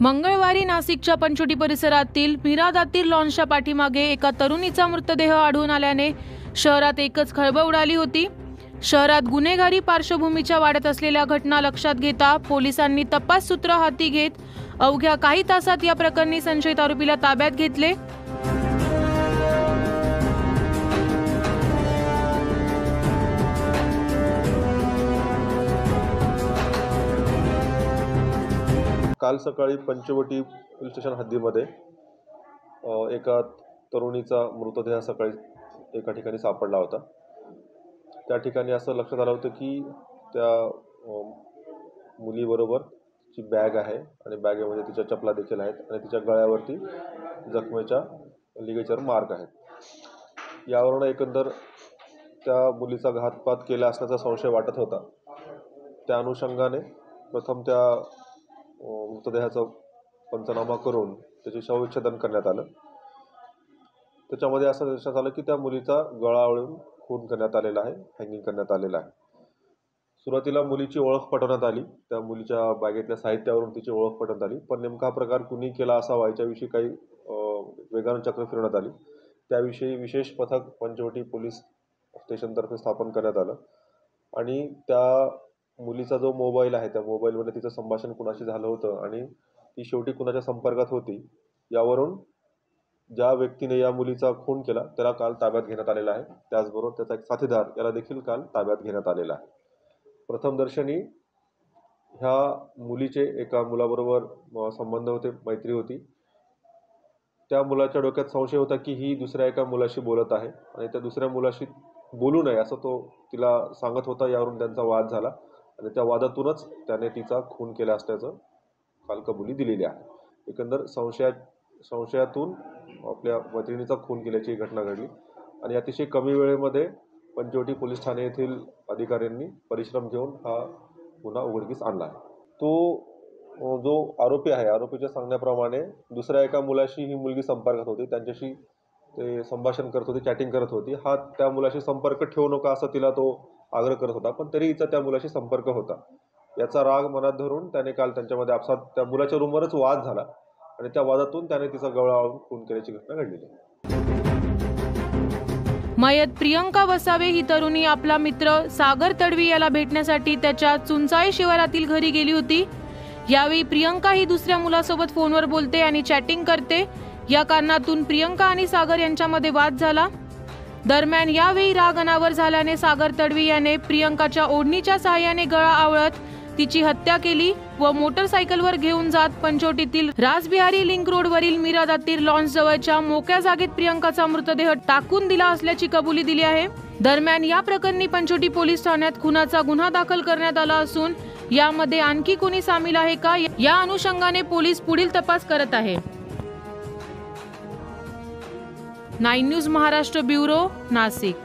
मंगळवारी नाशिकच्या पंचवटी परिसरातील मीरादातीर लॉन्सच्या पाठीमागे एका तरुणीचा मृतदेह आढळून आल्याने शहरात एकच खळबळ उडाली होती। शहरात गुन्हेगारी पार्श्वभूमीच्या वाढत असलेल्या घटना लक्षात घेता पोलिसांनी तपास सूत्र हाती घेत अवघ्या काही तासात या प्रकरणी संशयित आरोपीला ताब्यात घेतले। काल सकाळी पंचवटी पोलीस स्टेशन हद्दीमध्ये एका तरुणीचा मृतदेह सकाळी एका ठिकाणी सापडला होता। त्या ठिकाणी असं लक्षात आलं होतं की त्या मुलीबरोबर जी बॅग आहे आणि बॅगेमध्ये तिच्या चपला देखील आहेत आणि तिच्या गळ्यावरती जखमेच्या लिगेचर मार्क आहेत। यावरून एकंदर त्या मुलीचा घातपात केला असण्याचा संशय वाटत होता। त्या अनुषंगाने प्रथम त्या मृतदेहाचा पंचनामा करून त्याचे शवविच्छेदन करण्यात आलं। त्याच्यामध्ये असं लक्षात आलं की त्या मुलीचा गळा आवळून खून करण्यात आलेला आहे, हँगिंग करण्यात आलेला आहे। सुरुवातीला मुलीची ओळख पटवण्यात आली, त्या मुलीच्या बॅगेतल्या साहित्यावरून तिची ओळख पटवण्यात आली, पण नेमका प्रकार कुणी केला असावा याच्याविषयी काही वेगानं चक्र फिरवण्यात आली। त्याविषयी विशेष पथक पंचवटी पोलीस स्टेशनतर्फे स्थापन करण्यात आलं आणि त्या मुलीचा जो मोबाईल आहे त्या मोबाईलमध्ये तिचं संभाषण कुणाशी झालं होतं आणि ती शेवटी कुणाच्या संपर्कात होती यावरून ज्या व्यक्तीने या मुलीचा खून केला त्याला काल ताब्यात घेण्यात आलेला आहे। त्याचबरोबर त्याचा एक साथीदार याला देखील काल ताब्यात घेण्यात आलेला आहे। प्रथमदर्शनी ह्या मुलीचे एका मुलाबरोबर संबंध होते, मैत्री होती। त्या मुलाच्या डोक्यात संशय होता की ही दुसऱ्या एका मुलाशी बोलत आहे आणि त्या दुसऱ्या मुलाशी बोलू नये असं तो तिला सांगत होता। यावरून त्यांचा वाद झाला आणि त्या वादातूनच त्याने तिचा खून केला असल्याचं काल कबुली दिलेली आहे। एकंदर संशयातून आपल्या मैत्रिणीचा खून केल्याची घटना घडली आणि अतिशय कमी वेळेमध्ये पंचवटी पोलीस ठाणे येथील अधिकाऱ्यांनी परिश्रम घेऊन हा गुन्हा उघडकीस आणला आहे। तो जो आरोपी आहे, आरोपीच्या सांगण्याप्रमाणे दुसऱ्या एका मुलाशी ही मुलगी संपर्कात होती, त्यांच्याशी ते संभाषण करत होती, चॅटिंग करत होती। हा त्या मुलाशी संपर्क ठेवू नका असं तिला तो आग्रह करत होता, पण तरी हिचा त्या मुलाशी संपर्क होता। याचा राग मनात धरून त्याने काल त्यांच्यामध्ये आपसात त्या मुलाच्या रूमवरच वाद झाला आणि त्या वादातून त्याने तिचा गळा आवळून खून केल्याची घटना घडलेली आहे। मयत प्रियंका वसावे ही तरुणी आपला मित्र सागर तडवी याला भेटण्यासाठी त्याच्या चुंचाळे शिवारातील घरी गेली होती। यावेळी प्रियंका ही दुसऱ्या मुलासोबत फोनवर बोलते आणि चॅटिंग करते। या कारणातून प्रियंका आणि सागर यांच्यामध्ये वाद झाला। दरम्यान यावेळी राग अनावर झाल्याने सागर तडवी याने प्रियंकाच्या ओढणीच्या सहाय्याने गळा आवळत तिची हत्या केली व मोटरसायकलवर घेऊन जात पंचवटीतील रासबिहारी लिंक रोडवरील मीरादातीर लॉन्स जवळच्या मोकळ्या जागेत प्रियंकाचा मृतदेह टाकून दिला असल्याची कबुली दिली आहे। दरम्यान या प्रकरणी पंचवटी पोलीस ठाण्यात खुनाचा गुन्हा दाखल करण्यात आला असून यामध्ये आणखी कोणी सामील आहे का या अनुषंगाने पोलीस पुढील तपास करत आहे। 9 न्यूज महाराष्ट्र ब्युरो, नाशिक।